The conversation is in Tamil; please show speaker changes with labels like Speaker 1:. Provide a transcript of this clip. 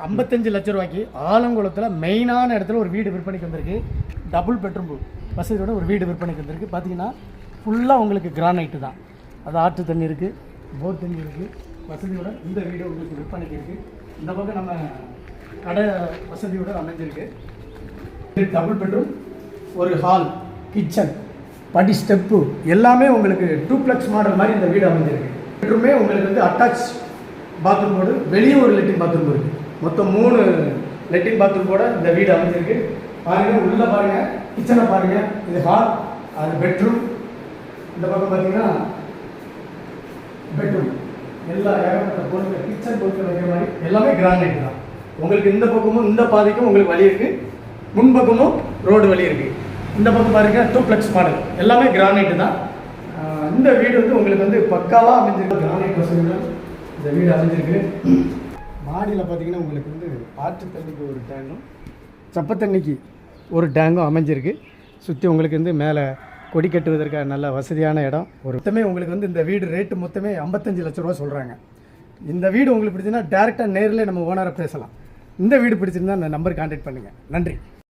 Speaker 1: 55 லட்சம் ரூபாய்க்கு ஆலங்குளத்தில் மெயினான இடத்துல ஒரு வீடு விற்பனைக்கு வந்திருக்கு. டபுள் பெட்ரூம் வசதியோட ஒரு வீடு விற்பனைக்கு வந்திருக்கு. பார்த்தீங்கன்னா ஃபுல்லாக உங்களுக்கு கிரானைட்டு தான். அது ஆற்று தண்ணி இருக்குது, போர் தண்ணி இருக்குது. வசதியோட இந்த வீடு உங்களுக்கு விற்பனைக்கு இருக்குது. இந்த பக்கம் நம்ம கடை வசதியோடு அமைஞ்சிருக்கு. டபுள் பெட்ரூம், ஒரு ஹால், கிச்சன், படி ஸ்டெப்பு எல்லாமே உங்களுக்கு டூப்ளெக்ஸ் மாடல் மாதிரி இந்த வீடு அமைஞ்சிருக்கு. பெட்ரூமே உங்களுக்கு வந்து அட்டாச் பாத்ரூமோடு வெளியே ஒரு லெட்டின் பாத்ரூம் இருக்குது. மொத்தம் 3 லெட்டின் பாத்ரூம் கூட இந்த வீடு அமைஞ்சிருக்கு. பாருங்கள், உள்ளே பாருங்கள், கிச்சனை பாருங்கள். இது ஹால், அது பெட்ரூம். இந்த பக்கம் பார்த்தீங்கன்னா பெட்ரூம் எல்லா ஏகப்பட்ட பொருட்கள், கிச்சன் பொருட்கள் வைக்கிற மாதிரி எல்லாமே கிரானைட் தான். உங்களுக்கு இந்த பக்கமும் இந்த பாதைக்கும் உங்களுக்கு வழி இருக்குது, முன்பக்கமும் ரோடு வழி இருக்குது. இந்த பக்கம் பாருங்கள், டூப்ளெக்ஸ் மாடல் எல்லாமே கிரானைட்டு தான். இந்த வீடு வந்து உங்களுக்கு வந்து பக்காவாக அமைஞ்சிருக்கு. கிரானைட் வசதிகள் இந்த வீடு அமைஞ்சிருக்கு. மாடியில் பார்த்தீங்கன்னா உங்களுக்கு வந்து ஆற்று தண்ணிக்கு ஒரு டேங்கும், சப்ப தண்ணிக்கு ஒரு டேங்கும் அமைஞ்சிருக்கு. சுற்றி உங்களுக்கு வந்து மேலே கொடி கட்டுவதற்காக நல்ல வசதியான இடம். மொத்தமே உங்களுக்கு வந்து இந்த வீடு ரேட்டு மொத்தமே 55 லட்ச ரூபா சொல்கிறாங்க. இந்த வீடு உங்களுக்கு பிடிச்சிருந்தா டேரெக்டாக நேரில் நம்ம ஓனரை பேசலாம். இந்த வீடு பிடிச்சிருந்தா அந்த நம்பர் கான்டாக்ட் பண்ணுங்கள். நன்றி.